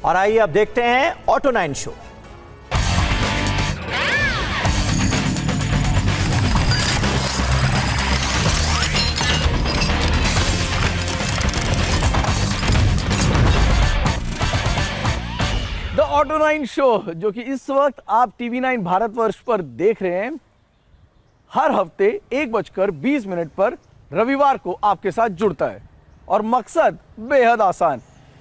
और आइए अब देखते हैं auto 9 show. The auto 9 show, जो कि इस वक्त आप टीवी 9 भारतवर्ष पर देख रहे हैं, हर हफ्ते 1:20 पर रविवार को आपके साथ जुड़ता है। और मकसद बेहद आसान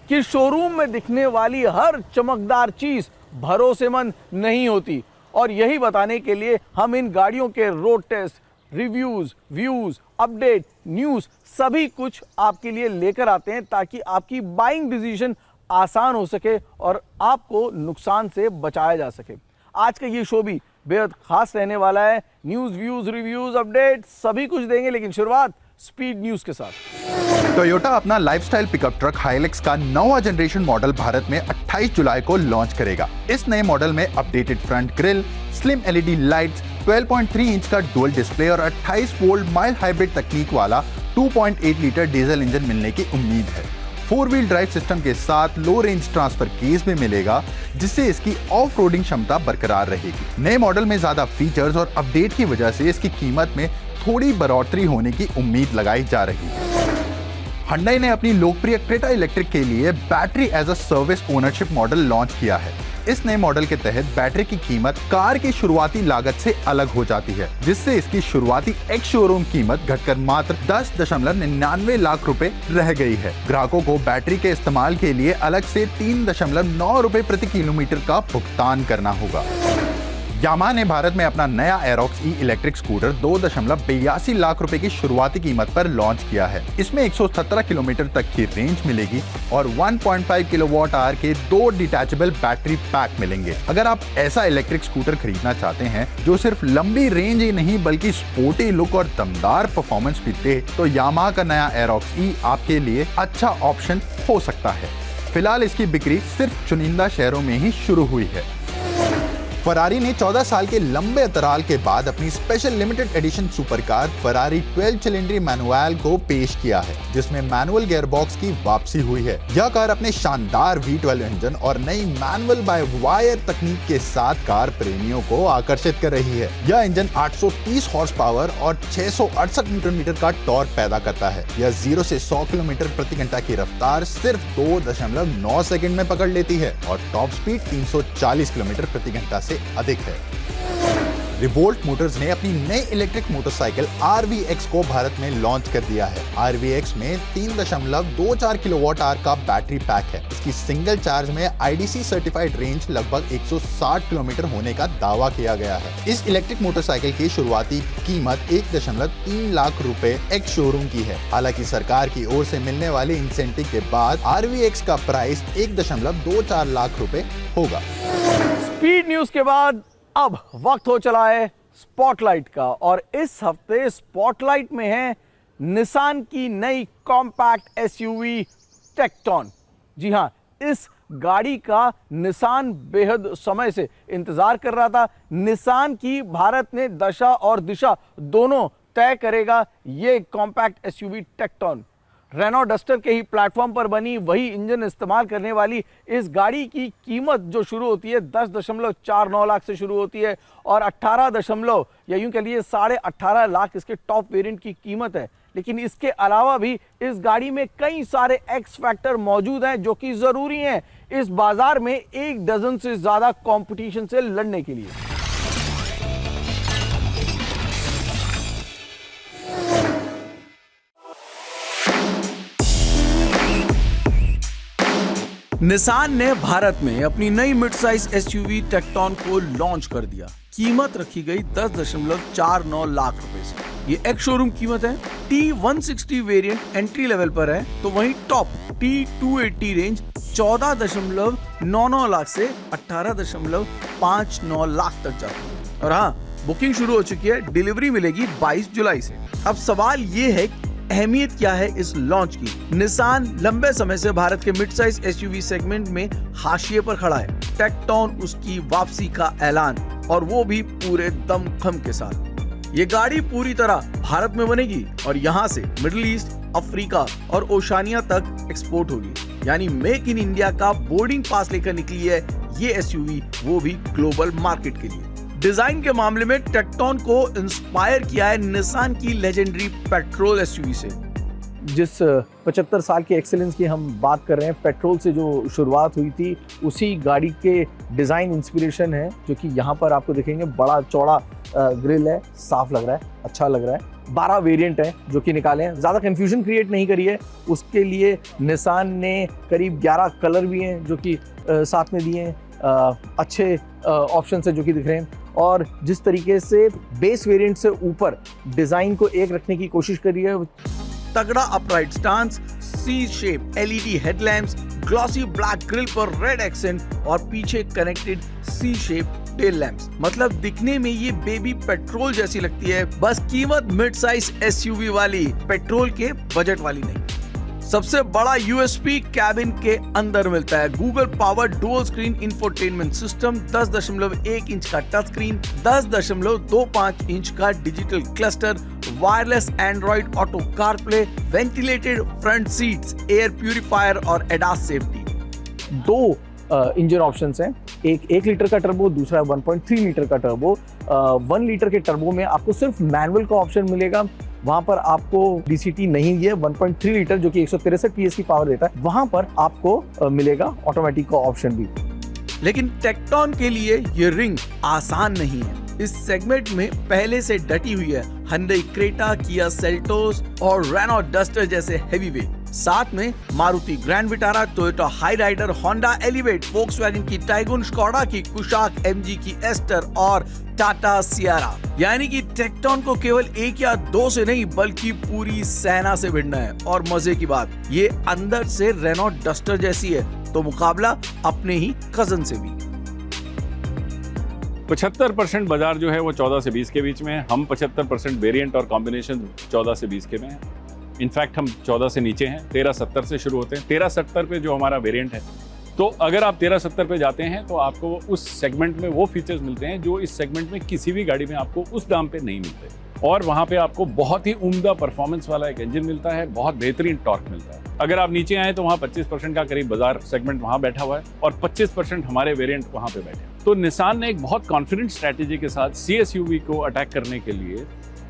कि शोरूम में दिखने वाली हर चमकदार चीज भरोसेमंद नहीं होती, और यही बताने के लिए हम इन गाड़ियों के road test, reviews, views, update, news सभी कुछ आपके लिए लेकर आते हैं, ताकि आपकी बाइंग डिसीजन आसान हो सके और आपको नुकसान से बचाया जा सके। आज का ये शो भी बेहद खास रहने वाला है। न्यूज, व्यूज, रिव्यूज, अपडेट सभी कुछ देंगे, लेकिन शुरुआत स्पीड न्यूज के साथ। टोयोटा अपना लाइफस्टाइल पिकअप ट्रक हाइलेक्स का 9वां जनरेशन मॉडल भारत में 28 जुलाई को लॉन्च करेगा। इस नए मॉडल में updated front grille, slim LED lights, 12.3 inch का डुअल डिस्प्ले और 28 वोल्ट माइल्ड हाइब्रिड तकनीक वाला 2.8 लीटर डीजल इंजन मिलने की उम्मीद है। 4 व्हील ड्राइव सिस्टम के साथ लो रेंज ट्रांसफर केस भी मिलेगा, जिससे इसकी ऑफ रोडिंग क्षमता बरकरार रहेगी। नए मॉडल में ज्यादा फीचर्स और अपडेट की वजह से इसकी कीमत में थोड़ी बढ़ोतरी होने की उम्मीद लगाई जा रही है। Hyundai ने अपनी लोकप्रिय क्रेटा इलेक्ट्रिक के लिए battery as a service ownership model launch किया है। इस नए मॉडल के तहत बैटरी की कीमत कार की शुरुआती लागत से अलग हो जाती है, जिससे इसकी शुरुआती एक्स शोरूम कीमत घटकर मात्र 10.99 लाख रुपए रह गई है। ग्राहकों को बैटरी के इस्तेमाल के लिए अलग से 3.9 रुपए प्रति किलोमीटर का भुगतान करना होगा। यामाहा ने भारत में अपना नया एरोक्स ई इलेक्ट्रिक स्कूटर 2.82 लाख रुपए की शुरुआती कीमत पर लॉन्च किया है। इसमें 117 किलोमीटर तक की रेंज मिलेगी और 1.5 किलोवाट आवर के 2 डिटैचेबल बैटरी पैक मिलेंगे। अगर आप ऐसा इलेक्ट्रिक स्कूटर खरीदना चाहते हैं जो सिर्फ लंबी रेंज ही नहीं बल्कि स्पोर्टी लुक और दमदार परफॉर्मेंस भी दे, तो यामाहा का नया एरोक्स ई आपके लिए अच्छा ऑप्शन हो सकता है। फिलहाल इसकी बिक्री सिर्फ चुनिंदा शहरों में ही शुरू हुई है। फरारी ने 14 साल के लंबे अंतराल के बाद अपनी special limited edition supercar Ferrari 12 Cilindri manual को पेश किया है, जिसमें मैनुअल गियरबॉक्स की वापसी हुई है। यह कार अपने शानदार V12 इंजन और नई मैनुअल बाय वायर तकनीक के साथ कार प्रेमियों को आकर्षित कर रही है। यह इंजन 830 हॉर्स पावर और 668 न्यूटन मीटर का टॉर्क पैदा करता है। यह 0 से 100 किलोमीटर प्रति घंटा की रफ्तार सिर्फ 2.9 सेकंड में पकड़ लेती है और टॉप स्पीड 340 किलोमीटर प्रति घंटा से अधिक है। रिवोल्ट मोटर्स ने अपनी नई इलेक्ट्रिक मोटरसाइकिल RVX को भारत में लॉन्च कर दिया है। RVX में 3.24 किलोवाट आवर का बैटरी पैक है। इसकी सिंगल चार्ज में IDC सर्टिफाइड रेंज लगभग 160 किलोमीटर होने का दावा किया गया है। इस इलेक्ट्रिक मोटरसाइकिल की शुरुआती कीमत 1.3 लाख रुपए एक्स शोरूम की है। हालांकि सरकार की ओर से मिलने वाले इंसेंटिव के बाद RVX का प्राइस 1.24 लाख रुपए होगा। स्पीड न्यूज के बाद अब वक्त हो चला है स्पॉटलाइट का, और इस हफ्ते स्पॉटलाइट में है निसान की नई कॉम्पैक्ट SUV टेक्टॉन। जी हां, इस गाड़ी का निसान बेहद समय से इंतजार कर रहा था। निसान की भारत में दशा और दिशा दोनों तय करेगा ये कॉम्पैक्ट SUV टेक्टॉन। रेनॉ डस्टर के ही प्लेटफॉर्म पर बनी वही इंजन इस्तेमाल करने वाली इस गाड़ी की कीमत जो शुरू होती है 10.49 लाख से शुरू होती है, और 18 या यूं कह लीजिए 18.5 लाख इसके टॉप वेरिएंट की कीमत है। लेकिन इसके अलावा भी इस गाड़ी में कई सारे एक्स फैक्टर मौजूद हैं जो कि जरूरी हैं इस बाजार में 1 डजन से ज्यादा कंपटीशन से लड़ने के लिए। निसान ने भारत में अपनी नई मिड साइज SUV टेक्टॉन को लॉन्च कर दिया। कीमत रखी गई 10.49 लाख रुपए से। ये एक्स शोरूम कीमत है। T160 वेरिएंट एंट्री लेवल पर है, तो वहीं टॉप T280 रेंज 14.99 लाख से 18.59 लाख तक जाती है। और हाँ, बुकिंग शुरू हो चुकी है, डिलीवरी मिलेगी 22 जुलाई से। अब सवाल ये है अहमियत क्या है इस लॉन्च की। निसान लंबे समय से भारत के मिड साइज SUV सेगमेंट में हाशिए पर खड़ा है। टेक्टॉन उसकी वापसी का ऐलान, और वो भी पूरे दमखम के साथ। ये गाड़ी पूरी तरह भारत में बनेगी और यहाँ से मिडिल ईस्ट, अफ्रीका और ओशानिया तक एक्सपोर्ट होगी। यानी मेक इन इंडिया का बोर्डिंग पास लेकर निकली है ये एसयूवी, वो भी ग्लोबल मार्केट के लिए। डिजाइन के मामले में टेक्टोन को इंस्पायर किया है निसान की लेजेंडरी पेट्रोल एसयूवी से। जिस 75 साल के एक्सेलेंस की हम बात कर रहे हैं, पेट्रोल से जो शुरुआत हुई थी, उसी गाड़ी के डिज़ाइन इंस्पिरेशन है, जो कि यहाँ पर आपको दिखेंगे। बड़ा चौड़ा ग्रिल है, साफ लग रहा है, अच्छा लग रहा है। 12 वेरिएंट है जो कि निकाले हैं, ज़्यादा कंफ्यूजन क्रिएट नहीं करी है। उसके लिए निसान ने करीब 11 कलर भी हैं जो कि साथ में दिए हैं। अच्छे ऑप्शन है जो कि दिख रहे हैं। और जिस तरीके से बेस वेरिएंट से ऊपर डिज़ाइन को एक रखने की कोशिश करी है, तगड़ा upright stance, C shape LED headlamps, glossy black grille पर रेड एक्सेंट और पीछे connected C shape tail lamps. मतलब दिखने में ये बेबी पेट्रोल जैसी लगती है, बस कीमत मिड साइज एसयूवी वाली, पेट्रोल के बजट वाली नहीं। सबसे बड़ा यूएसपी कैबिन के अंदर मिलता है। Google power dual screen infotainment system, 10.1 inch का टच स्क्रीन, 10.25 इंच का digital cluster, wireless Android auto CarPlay, ventilated front seats, air purifier और एडास सेफ्टी। 2 इंजन ऑप्शंस हैं, एक 1 लीटर का टर्बो, दूसरा 1.3 लीटर का टर्बो। 1 लीटर के टर्बो में आपको सिर्फ मैनुअल का ऑप्शन मिलेगा, वहां पर आपको डीसीटी नहीं है। 1.3 लीटर जो कि 163 PS की पावर देता है, वहां पर आपको मिलेगा ऑटोमेटिक का ऑप्शन भी। लेकिन टेक्टोन के लिए ये रिंग आसान नहीं है। इस सेगमेंट में पहले से डटी हुई है Hyundai क्रेटा, किया सेल्टोस और रेनॉ डस्टर जैसे हेवीवेट। साथ में Maruti Grand Vitara, Toyota Hyryder, Honda Elevate, Volkswagen की टाइगुन, स्कोडा की कुशाक, एमजी की एस्टर और टाटा सियारा। यानी कि टेक्टोन को केवल 1 या 2 से नहीं बल्कि पूरी सेना से भिड़ना है। और मजे की बात, ये अंदर से रेनॉ डस्टर जैसी है, तो मुकाबला अपने ही कजन से भी। 75% बाजार जो है वो 14 से 20 के बीच में है। हम 75% वेरिएंट और कॉम्बिनेशन 14 से 20 के में है। इनफैक्ट हम 14 से नीचे हैं, 1370 से शुरू होते हैं। 1370 पे जो हमारा वेरिएंट है, तो अगर आप 1370 पे जाते हैं तो आपको उस सेगमेंट में वो फीचर्स मिलते हैं जो इस सेगमेंट में किसी भी गाड़ी में आपको उस दाम पे नहीं मिलते। और वहाँ पे आपको बहुत ही उम्दा परफॉर्मेंस वाला एक इंजन मिलता है, बहुत बेहतरीन टॉर्क मिलता है। अगर आप नीचे आए तो वहाँ 25% का करीब बाजार सेगमेंट वहाँ बैठा हुआ है और 25% हमारे वेरिएंट वहाँ पे बैठे हैं। तो निसान ने एक बहुत कॉन्फिडेंट स्ट्रैटेजी के साथ CSUV को अटैक करने के लिए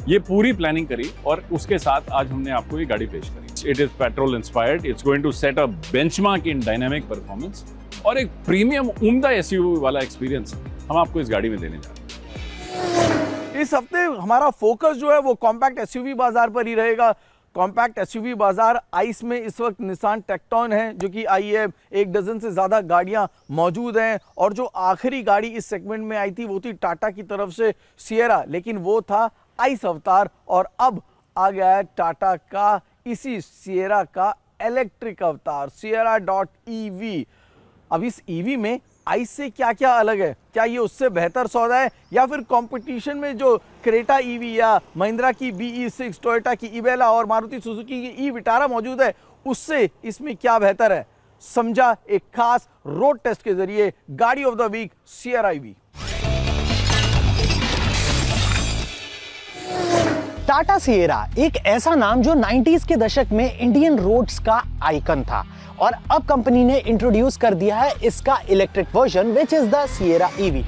ये पूरी प्लानिंग करी और उसके साथ आज हमने आपको ये गाड़ी पेश करी। It is petrol inspired, it's going to set a benchmark in dynamic performance और एक प्रीमियम उम्दा SUV वाला एक्सपीरियंस हम आपको इस गाड़ी में देने जा रहे हैं। इस हफ्ते हमारा फोकस जो है वो कॉम्पैक्ट एसयूवी बाजार पर ही रहेगा। कॉम्पैक्ट एसयूवी बाजार आइस में इस वक्त निसान टेक्टोन है जो कि आई है। 1 डजन से ज्यादा गाड़ियां मौजूद हैं और जो आखिरी गाड़ी इस सेगमेंट में आई थी वो थी टाटा की तरफ से सियरा, लेकिन वो था आइस अवतार और अब आ गया है टाटा का इसी सियरा का इलेक्ट्रिक अवतार Sierra.EV। अब इस ईवी में आइस से क्या क्या अलग है, क्या ये उससे बेहतर सौदा है या फिर कंपटीशन में जो क्रेटा ईवी या महिंद्रा की BE6, टोयोटा की इबेला और मारुति सुजुकी की ई विटारा मौजूद है उससे इसमें क्या बेहतर है, समझा एक खास रोड टेस्ट के जरिए। गाड़ी of the week Sierra EV। Tata Sierra एक ऐसा नाम जो 90s के दशक में इंडियन रोड्स का आइकन था और अब कंपनी ने इंट्रोड्यूस कर दिया है इसका electric version which is the Sierra EV।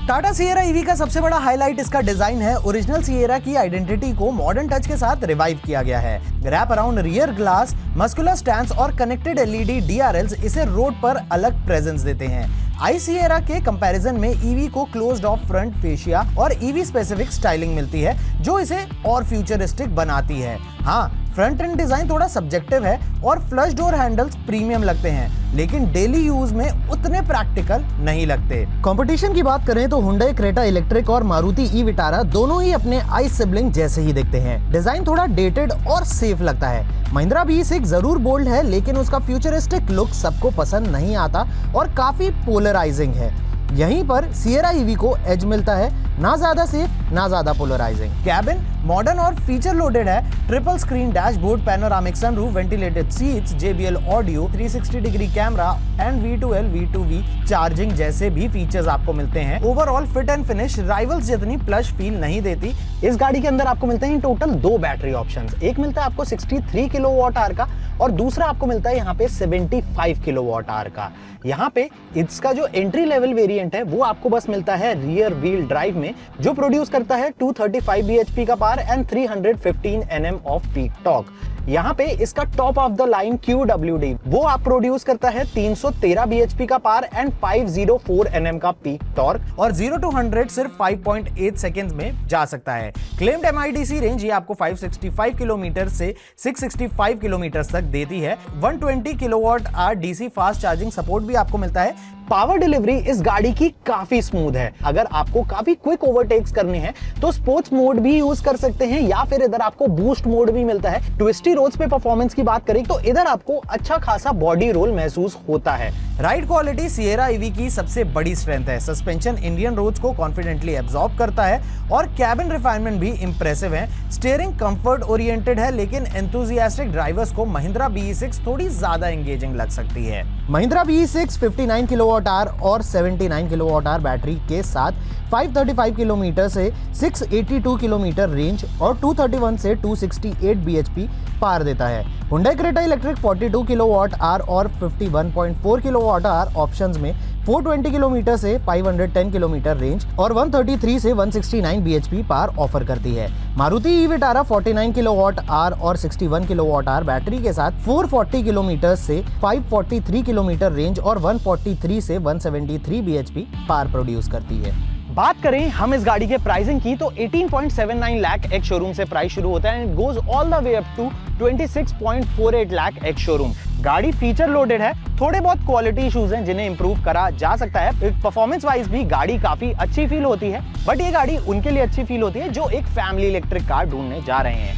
Tata Sierra EV का सबसे बड़ा हाईलाइट इसका डिजाइन है। ओरिजिनल सियरा की आइडेंटिटी को मॉडर्न टच के साथ रिवाइव किया गया है। Wrap around rear glass, muscular stands और कनेक्टेड एलईडी DRLs इसे रोड पर अलग प्रेजेंस देते हैं। आई सियरा के कंपैरिजन में ईवी को क्लोज्ड ऑफ फ्रंट फेशिया और ईवी स्पेसिफिक स्टाइलिंग मिलती है जो इसे और फ्यूचरिस्टिक बनाती है। हाँ, फ्रंट एंड डिजाइन थोड़ा सब्जेक्टिव है और फ्लश डोर हैंडल्स प्रीमियम लगते हैं लेकिन डेली यूज में उतने प्रैक्टिकल नहीं लगते। कंपटीशन की बात करें तो Hyundai क्रेटा इलेक्ट्रिक और मारुति ई विटारा दोनों ही अपने आइस सिबलिंग जैसे ही दिखते हैं। डिजाइन थोड़ा डेटेड और सेफ लगता है। महिंद्रा BE6 जरूर बोल्ड है लेकिन उसका फ्यूचरिस्टिक लुक सबको पसंद नहीं आता और काफी पोलराइजिंग है। यहीं पर Sierra EV को एज मिलता है। ना ज्यादा सेफ ना ज्यादा पोलराइजिंग। कैबिन मॉडर्न और फीचर लोडेड है। Triple screen dashboard, panoramic sunroof, ventilated seats, JBL audio, 360 degree camera and V2L V2V charging जैसे भी फीचर्स आपको मिलते हैं। Overall fit and finish rivals जितनी प्लश फील नहीं देती। इस गाड़ी के अंदर आपको मिलते हैं टोटल 2 बैटरी ऑप्शंस। एक मिलता है आपको 63 किलोवाट आवर का और दूसरा आपको मिलता है यहाँ पे 75 किलोवाट आवर का। यहाँ पे इसका जो एंट्री लेवल वेरिएंट है वो आपको बस मिलता है रियर व्हील ड्राइव में, जो प्रोड्यूस करता है 235 bhp का power and 315 Nm off peak torque. यहाँ पे इसका top of the line QWD वो आप प्रोड्यूस करता है 313 bhp का पावर एंड 504 Nm का पीक टॉर्क और 0 to 100 सिर्फ 5.8 सेकंड्स में जा सकता है। क्लेम्ड MIDC रेंज ये आपको 565 किलोमीटर से 665 किलोमीटर तक देती है। 120 kilowatt hour DC fast charging support भी आपको मिलता है। पावर डिलीवरी इस गाड़ी की काफी स्मूथ है। अगर आपको काफी क्विक ओवरटेक्स करने हैं तो स्पोर्ट्स मोड भी यूज कर सकते हैं या फिर इधर आपको बूस्ट मोड भी मिलता है। ट्विस्टी रोड्स पे परफॉर्मेंस की बात करें तो इधर आपको अच्छा खासा बॉडी रोल महसूस होता है। राइड क्वालिटी सिएरा EV की सबसे बड़ी स्ट्रेंथ है। सस्पेंशन इंडियन रोड्स को कॉन्फिडेंटली एब्जॉर्ब करता है और कैबिन रिफाइनमेंट भी इंप्रेसिव है। स्टीयरिंग कंफर्ट ओरिएंटेड है, लेकिन एंथुसियास्टिक ड्राइवर्स को महिंद्रा BE6 थोड़ी ज्यादा एंगेजिंग लग सकती है। महिंद्रा BE6 59 किलोवाट आवर और 79 किलोवाट आवर बैटरी के साथ 535 किलोमीटर से 682 किलोमीटर रेंज और 231 से 268 bhp पार देता है। Hyundai Creta electric 42 kilowatt hour और 51.4 किलोवाट आवर ऑप्शंस में 420 किलोमीटर से 510 किलोमीटर रेंज और 133 से 169 bhp पार ऑफर करती है। मारुति E-Vitara 49 किलोवाट आवर और 61 किलोवाट आवर बैटरी के साथ 440 किलोमीटर से 543 किलोमीटर रेंज और 143 से 173 bhp पार प्रोड्यूस करती है। बात करें हम इस गाड़ी के प्राइसिंग की तो 18.79 लाख एक शोरूम से प्राइस शुरू होता है and goes all the way up to 26.48 lakh ex showroom. गाड़ी फीचर लोडेड है। थोड़े बहुत क्वालिटी इश्यूज हैं जिन्हें इंप्रूव करा जा सकता है। परफॉर्मेंस वाइज भी गाड़ी काफी अच्छी फील होती है, बट ये गाड़ी उनके लिए अच्छी फील होती है जो एक फैमिली इलेक्ट्रिक कार ढूंढने जा रहे हैं।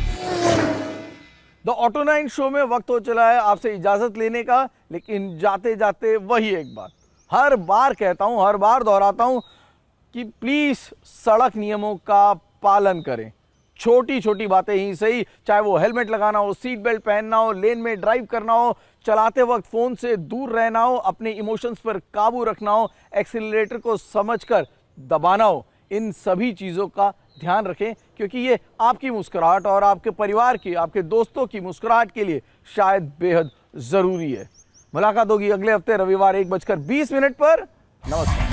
द ऑटो 9 शो में वक्त हो चला है आपसे इजाजत लेने का, लेकिन जाते जाते वही एक बात हर बार कहता हूं, हर बार दोहराता हूं कि प्लीज सड़क नियमों का पालन करें। छोटी छोटी बातें ही सही, चाहे वो हेलमेट लगाना हो, सीट बेल्ट पहनना हो, लेन में ड्राइव करना हो, चलाते वक्त फोन से दूर रहना हो, अपने इमोशंस पर काबू रखना हो, एक्सीलरेटर को समझकर दबाना हो, इन सभी चीज़ों का ध्यान रखें, क्योंकि ये आपकी मुस्कुराहट और आपके परिवार की, आपके दोस्तों की मुस्कुराहट के लिए शायद बेहद ज़रूरी है। मुलाकात होगी अगले हफ्ते रविवार 1:20 पर। नमस्कार।